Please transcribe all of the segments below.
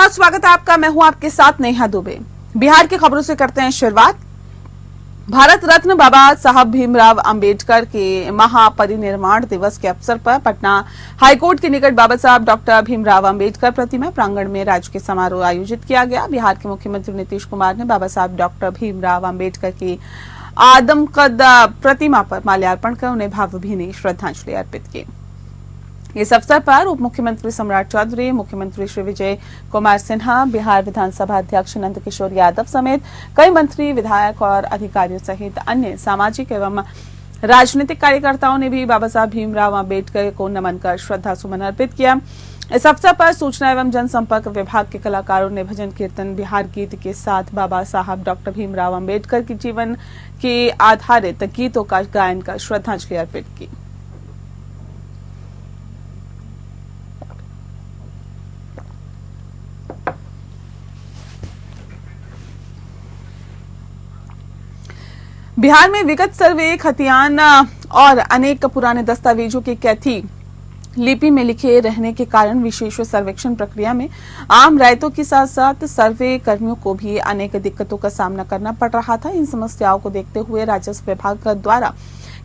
बहुत स्वागत है आपका। मैं हूं आपके साथ नेहा दुबे। बिहार की खबरों से करते हैं शुरुआत। भारत रत्न बाबा साहब भीमराव अंबेडकर के महापरिनिर्वाण दिवस के अवसर पर पटना हाईकोर्ट के निकट बाबा साहब डॉक्टर भीमराव अंबेडकर प्रतिमा प्रांगण में राजकीय समारोह आयोजित किया गया। बिहार के मुख्यमंत्री नीतीश कुमार ने बाबा साहब डॉक्टर भीमराव अंबेडकर की आदमकद प्रतिमा पर माल्यार्पण कर उन्हें भावभीनी श्रद्धांजलि अर्पित की। इस अवसर पर उप मुख्यमंत्री सम्राट चौधरी, मुख्यमंत्री श्री विजय कुमार सिन्हा, बिहार विधानसभा अध्यक्ष नंद किशोर यादव समेत कई मंत्री, विधायक और अधिकारियों सहित अन्य सामाजिक एवं राजनीतिक कार्यकर्ताओं ने भी बाबा साहब भीमराव अंबेडकर को नमन कर श्रद्धा सुमन अर्पित किया। इस अवसर पर सूचना एवं जनसंपर्क विभाग के कलाकारों ने भजन कीर्तन, बिहार गीत के साथ बाबा साहब डॉक्टर भीमराव अंबेडकर के जीवन के आधारित गीतों का गायन कर श्रद्धांजलि अर्पित की। बिहार में विगत सर्वे, खतियान और अनेक पुराने दस्तावेजों की कैथी लिपि में लिखे रहने के कारण विशेष सर्वेक्षण प्रक्रिया में आम रायतों के साथ साथ सर्वे कर्मियों को भी अनेक दिक्कतों का सामना करना पड़ रहा था। इन समस्याओं को देखते हुए राजस्व विभाग द्वारा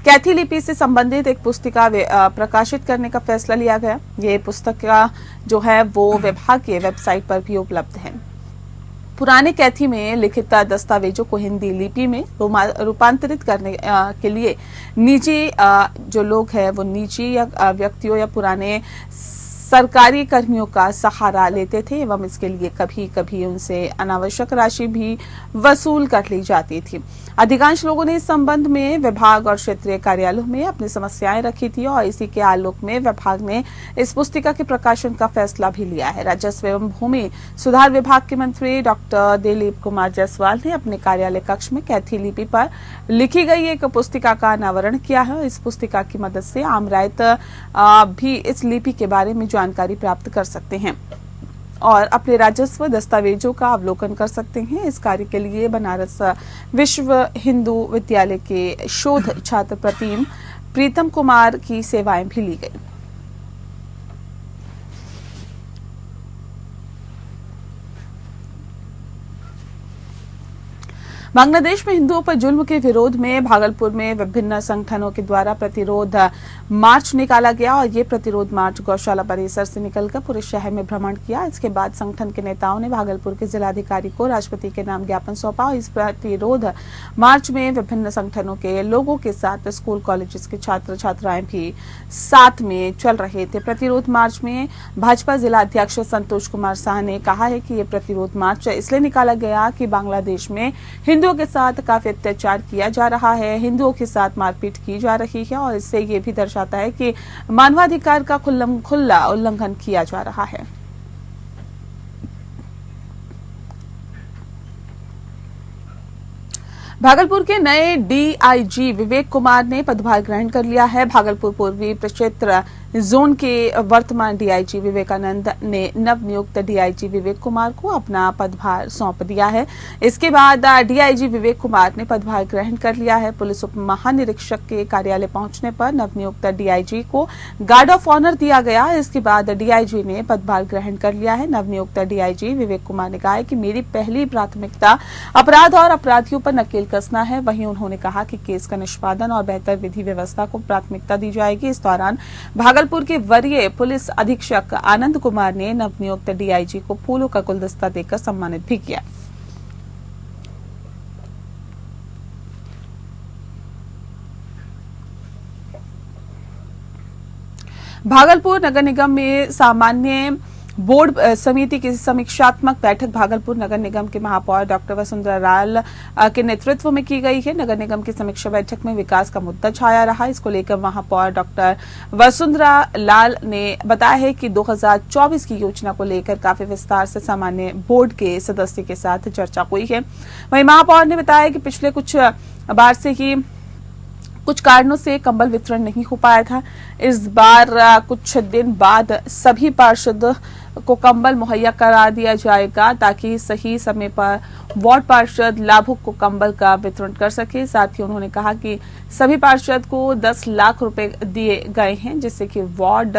कैथी लिपि से संबंधित एक पुस्तिका प्रकाशित करने का फैसला लिया गया। ये पुस्तिका जो है वो विभाग के वेबसाइट पर भी उपलब्ध है। पुराने कैथी में लिखित दस्तावेजों को हिंदी लिपि में रूपांतरित करने के लिए निजी जो लोग हैं वो निजी या व्यक्तियों या पुराने सरकारी कर्मियों का सहारा लेते थे एवं इसके लिए कभी कभी उनसे अनावश्यक राशि भी वसूल कर ली जाती थी। अधिकांश लोगों ने इस संबंध में विभाग और क्षेत्रीय कार्यालयों में अपनी समस्याएं रखी थी और इसी के आलोक में विभाग ने इस पुस्तिका के प्रकाशन का फैसला भी लिया है। राजस्व एवं भूमि सुधार विभाग के मंत्री डॉक्टर दिलीप कुमार जायसवाल ने अपने कार्यालय कक्ष में कैथी लिपि पर लिखी गई एक पुस्तिका का अनावरण किया है। इस पुस्तिका की मदद से आम रायत भी इस लिपि के बारे में जानकारी प्राप्त कर सकते हैं और अपने राजस्व दस्तावेजों का अवलोकन कर सकते हैं। इस कार्य के लिए बनारस विश्व हिंदू विद्यालय के शोध छात्र प्रीतम कुमार की सेवाएं भी ली गई। बांग्लादेश में हिंदुओं पर जुल्म के विरोध में भागलपुर में विभिन्न संगठनों के द्वारा प्रतिरोध मार्च निकाला गया और ये प्रतिरोध मार्च गौशाला परिसर से निकलकर पूरे शहर में भ्रमण किया। इसके बाद संगठन के नेताओं ने भागलपुर के जिलाधिकारी को राष्ट्रपति के नाम ज्ञापन सौंपा और इस प्रतिरोध मार्च में विभिन्न संगठनों के लोगों के साथ स्कूल कॉलेज के छात्र छात्राएं भी साथ में चल रहे थे। प्रतिरोध मार्च में भाजपा जिला अध्यक्ष संतोष कुमार शाह ने कहा है कि ये प्रतिरोध मार्च इसलिए निकाला गया कि बांग्लादेश में हिंदुओं के साथ काफी अत्याचार किया जा रहा है, हिंदुओं के साथ मारपीट की जा रही है और इससे ये भी दर्शाता है कि मानवाधिकार का खुला उल्लंघन किया जा रहा है। भागलपुर के नए डीआईजी विवेक कुमार ने पदभार ग्रहण कर लिया है। भागलपुर पूर्वी प्रक्षेत्र जोन के वर्तमान डीआईजी विवेकानंद ने नवनियुक्त डीआईजी विवेक कुमार को अपना पदभार सौंप दिया है। इसके बाद डीआईजी विवेक कुमार ने पदभार ग्रहण कर लिया है। पुलिस उप महानिरीक्षक के कार्यालय पहुंचने पर नवनियुक्त डीआईजी को गार्ड ऑफ ऑनर दिया गया। इसके बाद डीआईजी ने पदभार ग्रहण कर लिया है। नवनियुक्त डीआईजी विवेक कुमार ने कहा है कि मेरी पहली प्राथमिकता अपराध और अपराधियों पर नकेल कसना है। वहीं उन्होंने कहा कि केस का निष्पादन और बेहतर विधि व्यवस्था को प्राथमिकता दी जाएगी। इस दौरान भागलपुर के वरीय पुलिस अधीक्षक आनंद कुमार ने नवनियुक्त डीआईजी को फूलों का गुलदस्ता देकर सम्मानित भी किया। भागलपुर नगर निगम में सामान्य बोर्ड समिति की समीक्षात्मक बैठक भागलपुर नगर निगम के महापौर डॉक्टर वसुंधरा लाल के नेतृत्व में की गई है। नगर निगम की समीक्षा बैठक में विकास का मुद्दा छाया रहा। इसको लेकर महापौर डॉक्टर वसुंधरा लाल ने बताया है कि 2024 की योजना को लेकर काफी विस्तार से सामान्य बोर्ड के सदस्य के साथ चर्चा हुई है। वहीं महापौर ने बताया कि पिछले कुछ बार से ही कुछ कारणों से कंबल वितरण नहीं हो पाया था। इस बार कुछ दिन बाद सभी पार्षद को कंबल मुहैया करा दिया जाएगा ताकि सही समय पर वार्ड पार्षद लाभुक को कंबल का वितरण कर सके। साथ ही उन्होंने कहा कि सभी पार्षद को 10 लाख रुपए दिए गए हैं जिससे कि वार्ड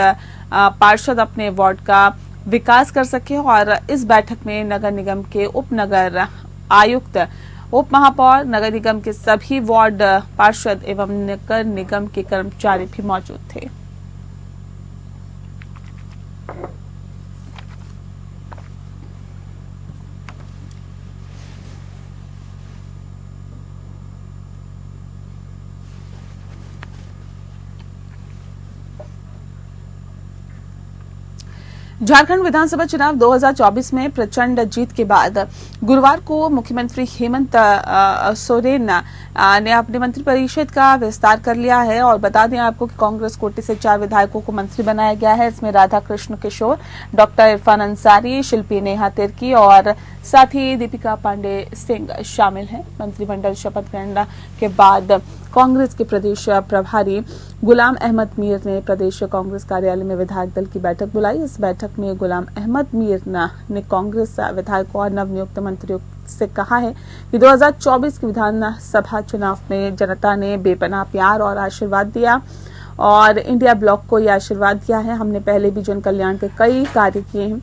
पार्षद अपने वार्ड का विकास कर सके। और इस बैठक में नगर निगम के उप नगर आयुक्त, उप महापौर, नगर निगम के सभी वार्ड पार्षद एवं नगर निगम के कर्मचारी भी मौजूद थे। झारखंड विधानसभा चुनाव 2024 में प्रचंड जीत के बाद गुरुवार को मुख्यमंत्री हेमंत सोरेन ने अपने मंत्रिपरिषद का विस्तार कर लिया है। और बता दें आपको कि कांग्रेस कोटे से 4 विधायकों को मंत्री बनाया गया है। इसमें राधा कृष्ण किशोर, डॉक्टर इरफान अंसारी, शिल्पी नेहा तिर्की और साथ ही दीपिका पांडे सिंह शामिल हैं। मंत्रिमंडल शपथ ग्रहण के बाद कांग्रेस के प्रदेश प्रभारी गुलाम अहमद मीर ने प्रदेश कांग्रेस कार्यालय में विधायक दल की बैठक बुलाई। इस बैठक में गुलाम अहमद मीर ने कांग्रेस विधायकों और नवनियुक्त मंत्रियों से कहा है कि 2024 के विधानसभा चुनाव में जनता ने बेपनाह प्यार और आशीर्वाद दिया और इंडिया ब्लॉक को यह आशीर्वाद दिया है। हमने पहले भी जन कल्याण के कई कार्य किए हैं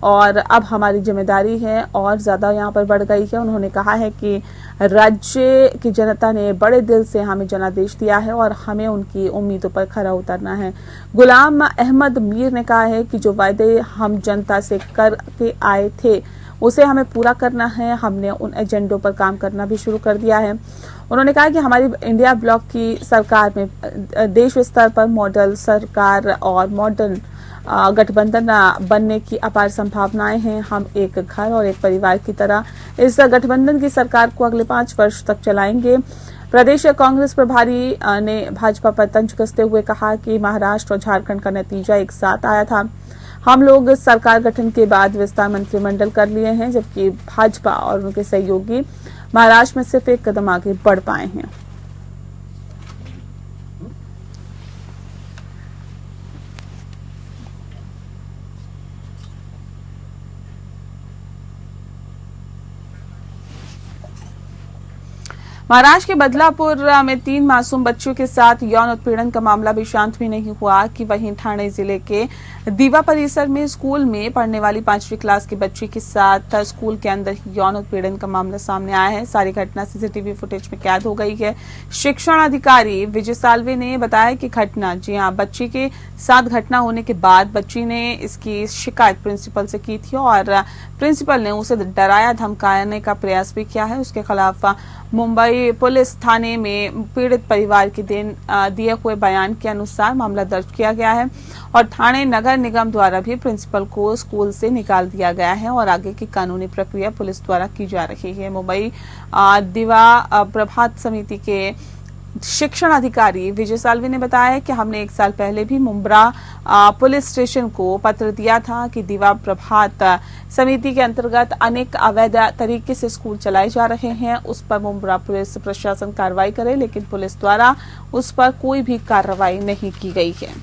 और अब हमारी जिम्मेदारी है और ज्यादा यहाँ पर बढ़ गई है। उन्होंने कहा है कि राज्य की जनता ने बड़े दिल से हमें जनादेश दिया है और हमें उनकी उम्मीदों पर खरा उतरना है। गुलाम अहमद मीर ने कहा है कि जो वायदे हम जनता से करके आए थे उसे हमें पूरा करना है। हमने उन एजेंडों पर काम करना भी शुरू कर दिया है। उन्होंने कहा कि हमारी इंडिया ब्लॉक की सरकार में देश स्तर पर मॉडल सरकार और मॉडर्न गठबंधन बनने की अपार संभावनाएं हैं। हम एक घर और एक परिवार की तरह इस गठबंधन की सरकार को अगले 5 वर्ष तक चलाएंगे। प्रदेश कांग्रेस प्रभारी ने भाजपा पर तंज कसते हुए कहा कि महाराष्ट्र और झारखंड का नतीजा एक साथ आया था। हम लोग सरकार गठन के बाद विस्तार मंत्रिमंडल कर लिए हैं, जबकि भाजपा और उनके सहयोगी महाराष्ट्र में सिर्फ एक कदम आगे बढ़ पाए हैं। महाराष्ट्र के बदलापुर में 3 मासूम बच्चों के साथ यौन उत्पीड़न का मामला भी शांत भी नहीं हुआ कि वहीं ठाणे जिले के दीवा परिसर में स्कूल में पढ़ने वाली 5वीं क्लास की बच्ची के साथ स्कूल के अंदर यौन उत्पीड़न का मामला सामने आया है। सारी घटना सीसीटीवी फुटेज में कैद हो गई है। शिक्षण अधिकारी विजय साल्वे ने बताया कि घटना बच्ची के साथ घटना होने के बाद बच्ची ने इसकी शिकायत प्रिंसिपल से की थी और प्रिंसिपल ने उसे डराया धमकाने का प्रयास भी किया है। उसके खिलाफ मुंबई पुलिस थाने में पीड़ित परिवार के दिए हुए बयान के अनुसार मामला दर्ज किया गया है और ठाणे नगर निगम द्वारा भी प्रिंसिपल को स्कूल से निकाल दिया गया है और आगे की कानूनी प्रक्रिया पुलिस द्वारा की जा रही है। मुंबई दिवा प्रभात समिति के शिक्षण अधिकारी विजय साल्वे ने बताया कि हमने 1 साल पहले भी मुंब्रा पुलिस स्टेशन को पत्र दिया था कि दिवा प्रभात समिति के अंतर्गत अनेक अवैध तरीके से स्कूल चलाए जा रहे हैं, उस पर मुंब्रा पुलिस प्रशासन कार्रवाई करे, लेकिन पुलिस द्वारा उस पर कोई भी कार्रवाई नहीं की गई है।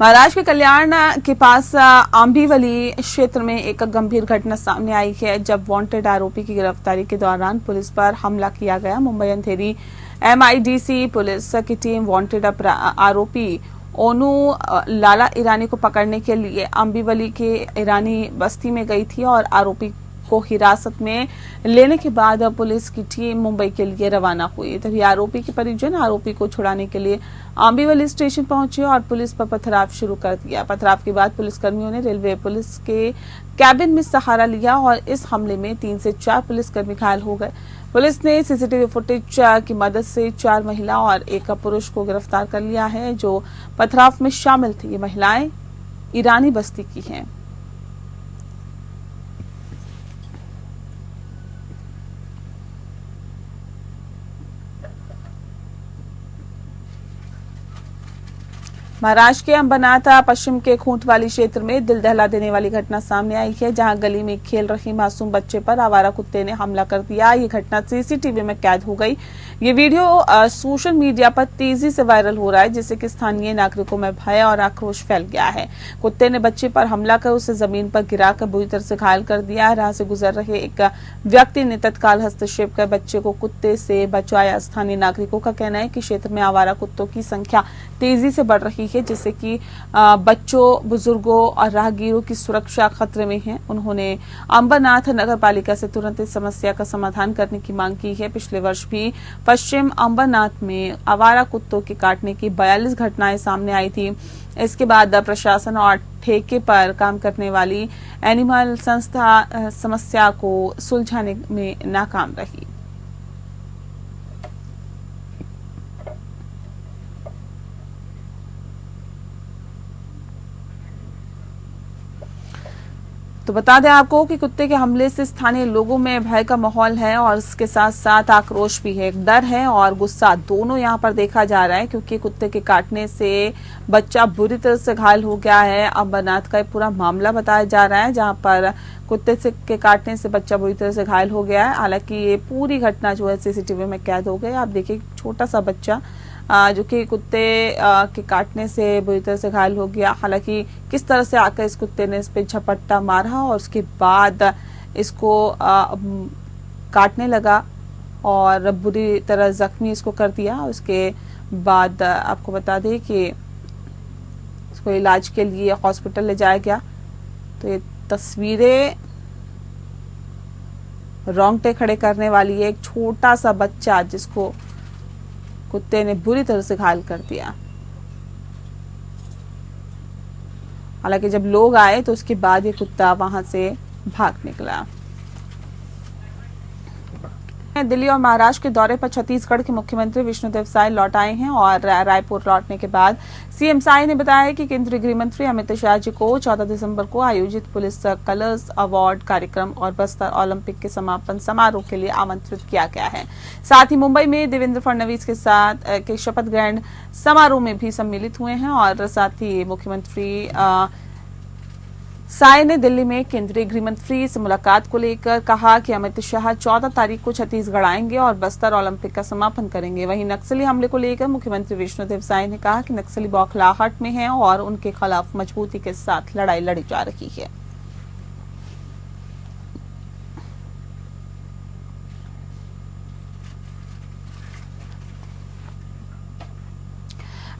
महाराष्ट्र के कल्याण के पास आंबीवली क्षेत्र में एक गंभीर घटना सामने आई है, जब वांटेड आरोपी की गिरफ्तारी के दौरान पुलिस पर हमला किया गया। मुंबई अंधेरी MIDC पुलिस की टीम वांटेड आरोपी ओनू लाला ईरानी को पकड़ने के लिए आंबीवली के ईरानी बस्ती में गई थी और आरोपी को हिरासत में लेने के बाद पुलिस की टीम मुंबई के लिए रवाना हुई। तभी आरोपी के परिजन आरोपी को छुड़ाने के लिए आंबीवली स्टेशन पहुंचे और पुलिस पर पथराव शुरू कर दिया। पथराव के बाद पुलिसकर्मियों ने रेलवे पुलिस के कैबिन में सहारा लिया और इस हमले में 3 से 4 पुलिसकर्मी घायल हो गए। पुलिस ने सीसीटीवी फुटेज की मदद से 4 महिला और 1 पुरुष को गिरफ्तार कर लिया है जो पथराव में शामिल थे। ये महिलाएं ईरानी बस्ती की हैं। महाराष्ट्र के अंबरनाथ पश्चिम के खूंट वाली क्षेत्र में दिल दहला देने वाली घटना सामने आई है, जहां गली में खेल रही मासूम बच्चे पर आवारा कुत्ते ने हमला कर दिया। ये घटना सीसीटीवी में कैद हो गई। ये वीडियो सोशल मीडिया पर तेजी से वायरल हो रहा है, जिससे कि स्थानीय नागरिकों में भय और आक्रोश फैल गया है। कुत्ते ने बच्चे पर हमला कर उसे जमीन पर गिराकर बुरी तरह से घायल कर दिया। राह से गुजर रहे एक व्यक्ति ने तत्काल हस्तक्षेप कर बच्चे को कुत्ते से बचाया। स्थानीय नागरिकों का कहना है कि क्षेत्र में आवारा कुत्तों की संख्या तेजी से बढ़ रही है, जिससे कि बच्चों, बुजुर्गों और राहगीरों की सुरक्षा खतरे में है। उन्होंने अंबरनाथ नगर पालिका से तुरंत इस समस्या का समाधान करने की मांग की है। पिछले वर्ष भी पश्चिम अंबरनाथ में आवारा कुत्तों के काटने की 42 घटनाएं सामने आई थी। इसके बाद प्रशासन और ठेके पर काम करने वाली एनिमल संस्था समस्या को सुलझाने में नाकाम रही। तो बता दें आपको कि कुत्ते के हमले से स्थानीय लोगों में भय का माहौल है और इसके साथ साथ आक्रोश भी है। डर है और गुस्सा दोनों यहां पर देखा जा रहा है, क्योंकि कुत्ते के काटने से बच्चा बुरी तरह से घायल हो गया है। अंबरनाथ का पूरा मामला बताया जा रहा है, जहां पर कुत्ते के काटने से बच्चा बुरी तरह से घायल हो गया है। हालांकि ये पूरी घटना जो है सीसीटीवी में कैद हो गई। आप देखिए, छोटा सा बच्चा जो कि कुत्ते के काटने से बुरी तरह से घायल हो गया। हालांकि किस तरह से आकर इस कुत्ते ने इस पे झपट्टा मारा और उसके बाद इसको काटने लगा और बुरी तरह जख्मी इसको कर दिया। उसके बाद आपको बता दें कि इसको इलाज के लिए हॉस्पिटल ले जाया गया। तो ये तस्वीरें रोंगटे खड़े करने वाली है। एक छोटा सा बच्चा जिसको कुत्ते ने बुरी तरह से घायल कर दिया। हालांकि जब लोग आए तो उसके बाद ये कुत्ता वहां से भाग निकला। दिल्ली और महाराष्ट्र के दौरे पर छत्तीसगढ़ के मुख्यमंत्री विष्णुदेव साय लौट आए हैं और रायपुर लौटने के बाद सीएम साय ने बताया कि केंद्रीय गृह मंत्री अमित शाह जी को 14 दिसंबर को आयोजित पुलिस कलर्स अवार्ड कार्यक्रम और बस्तर ओलंपिक के समापन समारोह के लिए आमंत्रित किया गया है। साथ ही मुंबई में देवेंद्र फडणवीस के साथ के शपथ ग्रहण समारोह में भी सम्मिलित हुए हैं। और साथ ही मुख्यमंत्री साय ने दिल्ली में केंद्रीय गृह मंत्री से मुलाकात को लेकर कहा कि अमित शाह 14 तारीख को छत्तीसगढ़ आएंगे और बस्तर ओलंपिक का समापन करेंगे। वहीं नक्सली हमले को लेकर मुख्यमंत्री विष्णुदेव साय ने कहा कि नक्सली बौखलाहट में हैं और उनके खिलाफ मजबूती के साथ लड़ाई लड़ी जा रही है।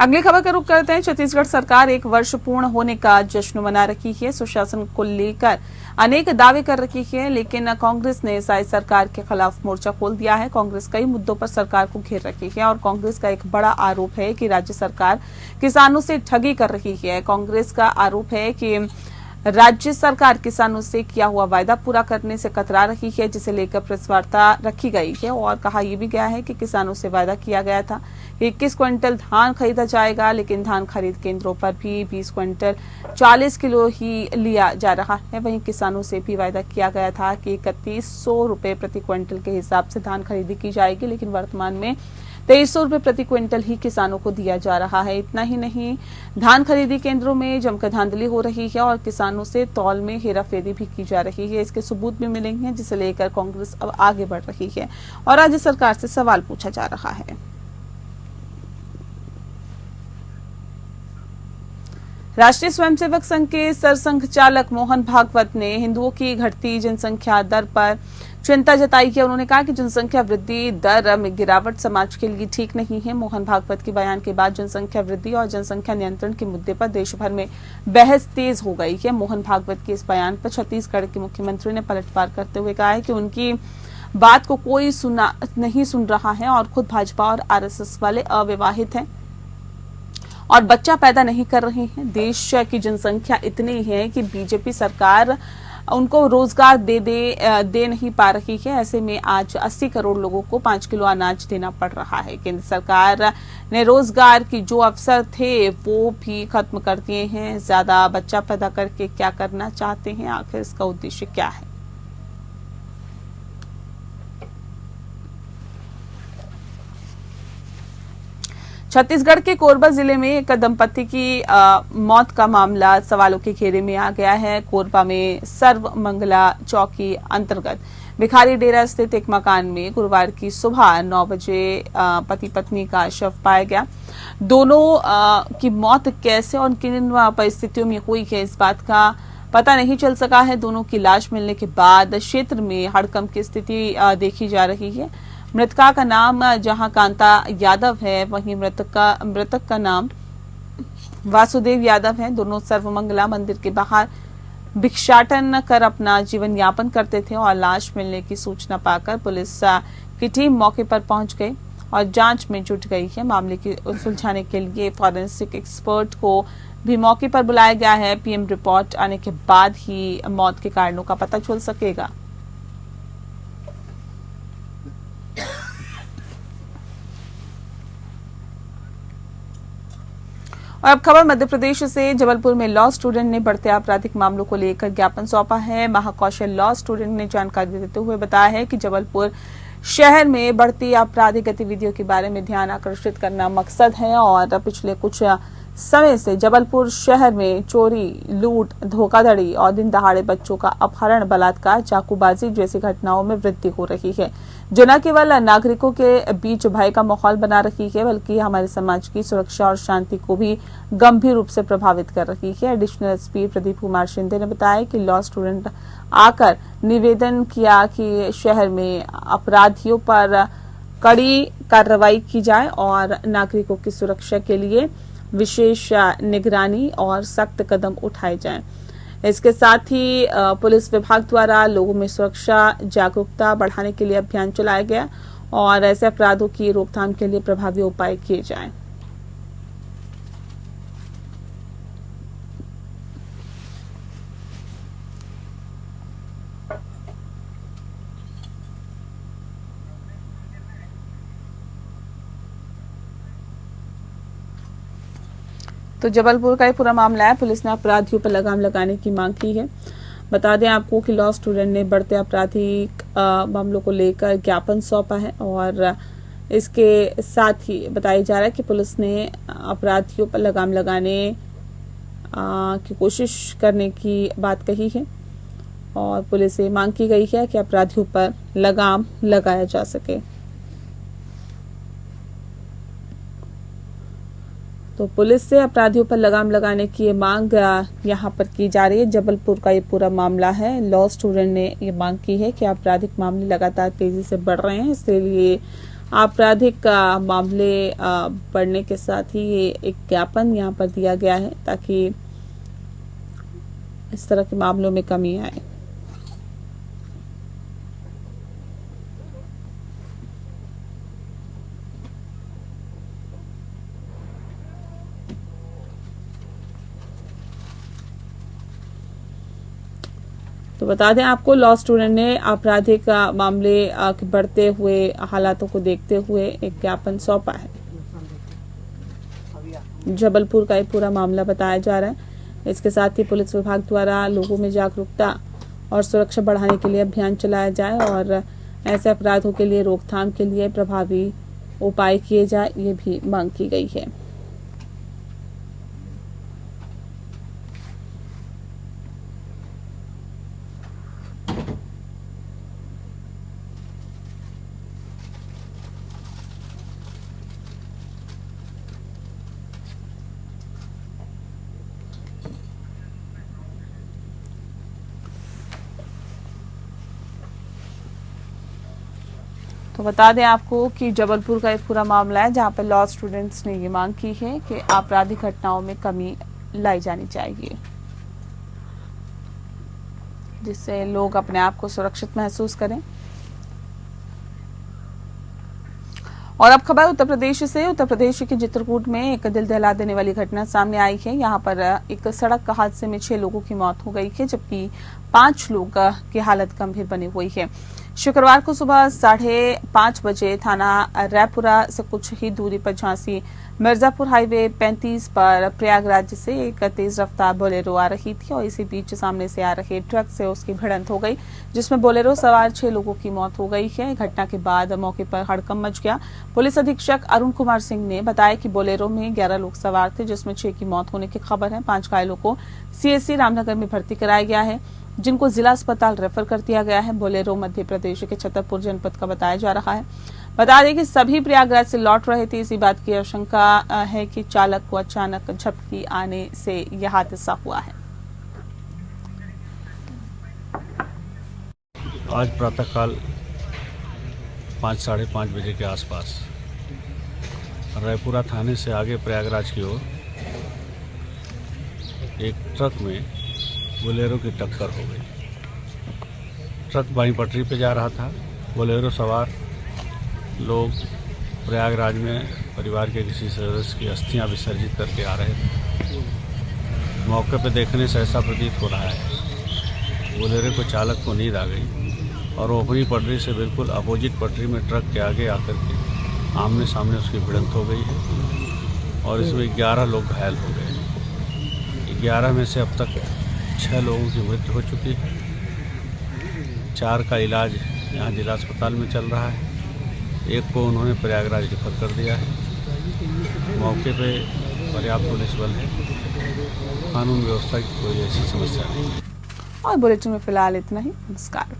अगली खबर का रुख करते हैं। छत्तीसगढ़ सरकार 1 वर्ष पूर्ण होने का जश्न मना रही है। सुशासन को लेकर अनेक दावे कर रही है, लेकिन कांग्रेस ने साय सरकार के खिलाफ मोर्चा खोल दिया है। कांग्रेस कई मुद्दों पर सरकार को घेर रही है और कांग्रेस का एक बड़ा आरोप है कि राज्य सरकार किसानों से ठगी कर रही है। कांग्रेस का आरोप है कि राज्य सरकार किसानों से किया हुआ वायदा पूरा करने से कतरा रही है, जिसे लेकर प्रेस वार्ता रखी गई है और कहा यह भी गया है कि किसानों से वायदा किया गया था 21 क्विंटल धान खरीदा जाएगा, लेकिन धान खरीद केंद्रों पर भी 20 क्विंटल 40 किलो ही लिया जा रहा है। वहीं किसानों से भी वायदा किया गया था कि 3100 रुपए प्रति क्विंटल के हिसाब से धान खरीदी की जाएगी, लेकिन वर्तमान में 2300 रुपए प्रति क्विंटल ही किसानों को दिया जा रहा है। इतना ही नहीं, धान खरीदी केंद्रों में जमकर धांधली हो रही है और किसानों से तौल में हेराफेरी भी की जा रही है। इसके सबूत भी मिले हैं, जिसे लेकर कांग्रेस अब आगे बढ़ रही है और राज्य सरकार से सवाल पूछा जा रहा है। राष्ट्रीय स्वयंसेवक संघ के सरसंघ चालक मोहन भागवत ने हिंदुओं की घटती जनसंख्या दर पर चिंता जताई है। उन्होंने कहा कि जनसंख्या वृद्धि दर में गिरावट समाज के लिए ठीक नहीं है। मोहन भागवत के बयान के बाद जनसंख्या वृद्धि और जनसंख्या नियंत्रण के मुद्दे पर देश भर में बहस तेज हो गई है। मोहन भागवत के इस बयान पर छत्तीसगढ़ के मुख्यमंत्री ने पलटवार करते हुए कहा है कि उनकी बात को कोई नहीं सुन रहा है और खुद भाजपा और आरएसएस वाले अविवाहित हैं और बच्चा पैदा नहीं कर रहे हैं। देश की जनसंख्या इतनी है कि बीजेपी सरकार उनको रोजगार दे नहीं पा रही है। ऐसे में आज 80 करोड़ लोगों को 5 किलो अनाज देना पड़ रहा है। केंद्र सरकार ने रोजगार की जो अवसर थे वो भी खत्म कर दिए हैं। ज्यादा बच्चा पैदा करके क्या करना चाहते हैं, आखिर इसका उद्देश्य क्या है? छत्तीसगढ़ के कोरबा जिले में एक दंपति की मौत का मामला सवालों के घेरे में आ गया है। कोरबा में सर्व मंगला चौकी अंतर्गत भिखारी डेरा स्थित एक मकान में गुरुवार की सुबह 9 बजे पति पत्नी का शव पाया गया। दोनों की मौत कैसे और किन परिस्थितियों में हुई है, इस बात का पता नहीं चल सका है। दोनों की लाश मिलने के बाद क्षेत्र में हड़कंप की स्थिति देखी जा रही है। मृतका का नाम जहां कांता यादव है, वहीं मृतक का नाम वासुदेव यादव है। दोनों सर्वमंगला मंदिर के बाहर भिक्षाटन कर अपना जीवन यापन करते थे और लाश मिलने की सूचना पाकर पुलिस की टीम मौके पर पहुंच गई और जांच में जुट गई है। मामले की सुलझाने के लिए फॉरेंसिक एक्सपर्ट को भी मौके पर बुलाया गया है। पीएम रिपोर्ट आने के बाद ही मौत के कारणों का पता चल सकेगा। और अब खबर मध्य प्रदेश से। जबलपुर में लॉ स्टूडेंट ने बढ़ते आपराधिक मामलों को लेकर ज्ञापन सौंपा है। महाकौशल लॉ स्टूडेंट ने जानकारी देते हुए बताया है कि जबलपुर शहर में बढ़ती आपराधिक गतिविधियों के बारे में ध्यान आकर्षित करना मकसद है और पिछले कुछ समय से जबलपुर शहर में चोरी, लूट, धोखाधड़ी और दिन दहाड़े बच्चों का अपहरण, बलात्कार, चाकूबाजी जैसी घटनाओं में वृद्धि हो रही है, जो न केवल नागरिकों के बीच भय का माहौल बना रही है बल्कि हमारे समाज की सुरक्षा और शांति को भी गंभीर रूप से प्रभावित कर रही है। एडिशनल एसपी प्रदीप कुमार शिंदे ने बताया कि लॉ स्टूडेंट आकर निवेदन किया कि शहर में अपराधियों पर कड़ी कार्रवाई की जाए और नागरिकों की सुरक्षा के लिए विशेष निगरानी और सख्त कदम उठाए जाएं। इसके साथ ही पुलिस विभाग द्वारा लोगों में सुरक्षा जागरूकता बढ़ाने के लिए अभियान चलाया गया और ऐसे अपराधों की रोकथाम के लिए प्रभावी उपाय किए जाएं। तो जबलपुर का ये पूरा मामला है। पुलिस ने अपराधियों पर लगाम लगाने की मांग की है। बता दें आपको कि लॉ स्टूडेंट ने बढ़ते आपराधिक मामलों को लेकर ज्ञापन सौंपा है और इसके साथ ही बताया जा रहा है कि पुलिस ने अपराधियों पर लगाम लगाने की कोशिश करने की बात कही है और पुलिस से मांग की गई है कि अपराधियों पर लगाम लगाया जा सके। तो पुलिस से अपराधियों पर लगाम लगाने की ये मांग यहाँ पर की जा रही है। जबलपुर का ये पूरा मामला है। लॉ स्टूडेंट ने ये मांग की है कि आपराधिक मामले लगातार तेजी से बढ़ रहे हैं, इसलिए आपराधिक मामले बढ़ने के साथ ही ये एक ज्ञापन यहाँ पर दिया गया है ताकि इस तरह के मामलों में कमी आए। तो बता दें आपको, लॉ स्टूडेंट ने आपराधिक मामले के बढ़ते हुए हालातों को देखते हुए एक ज्ञापन सौंपा है। जबलपुर का ये पूरा मामला बताया जा रहा है। इसके साथ ही पुलिस विभाग द्वारा लोगों में जागरूकता और सुरक्षा बढ़ाने के लिए अभियान चलाया जाए और ऐसे अपराधों के लिए रोकथाम के लिए प्रभावी उपाय किए जाए, ये भी मांग की गई है। तो बता दें आपको कि जबलपुर का एक पूरा मामला है जहां पर लॉ स्टूडेंट्स ने ये मांग की है कि आपराधिक घटनाओं में कमी लाई जानी चाहिए, जिससे लोग अपने आप को सुरक्षित महसूस करें। और अब खबर उत्तर प्रदेश से। उत्तर प्रदेश के चित्रकूट में एक दिल दहला देने वाली घटना सामने आई है। यहाँ पर एक सड़क हादसे में 6 लोगों की मौत हो गई है, जबकि 5 लोग की हालत गंभीर बनी हुई है। शुक्रवार को सुबह 5:30 बजे थाना रायपुरा से कुछ ही दूरी पर झांसी मिर्जापुर हाईवे 35 पर प्रयागराज से एक तेज रफ्तार बोलेरो आ रही थी और इसी बीच सामने से आ रहे ट्रक से उसकी भिड़ंत हो गई, जिसमें बोलेरो सवार 6 लोगों की मौत हो गई है। घटना के बाद मौके पर हड़कंप मच गया। पुलिस अधीक्षक अरुण कुमार सिंह ने बताया कि बोलेरो में 11 लोग सवार थे, जिसमें 6 की मौत होने की खबर है। 5 घायलों को सीएससी रामनगर में भर्ती कराया गया है, जिनको जिला अस्पताल रेफर कर दिया गया है। बोलेरो मध्य प्रदेश के छतरपुर जनपद का बताया जा रहा है। बता दें कि सभी प्रयागराज से लौट रहे थे। इसी बात की आशंका है कि चालक को अचानक झपकी आने से यह हादसा हुआ है। आज प्रातःकाल 5-5:30 बजे के आसपास रायपुरा थाने से आगे प्रयागराज की ओर एक ट्रक में बोलेरो की टक्कर हो गई। ट्रक बाईं पटरी पे जा रहा था। बोलेरो सवार लोग प्रयागराज में परिवार के किसी सदस्य की अस्थियां विसर्जित करके आ रहे थे। मौके पर देखने से ऐसा प्रतीत हो रहा है बोलेरो को चालक को नींद आ गई और वो अपनी पटरी से बिल्कुल अपोजिट पटरी में ट्रक के आगे आकर के आमने सामने उसकी भिड़ंत हो गई है और इसमें 11 लोग घायल हो गए। 11 में से अब तक 6 लोगों की मृत्यु हो चुकी है। 4 का इलाज यहाँ जिला अस्पताल में चल रहा है। एक को उन्होंने प्रयागराज रेफर कर दिया है। मौके पे पर्याप्त पुलिस बल है। कानून व्यवस्था की कोई ऐसी समस्या नहीं है। और बुलेटिन में फिलहाल इतना ही। नमस्कार।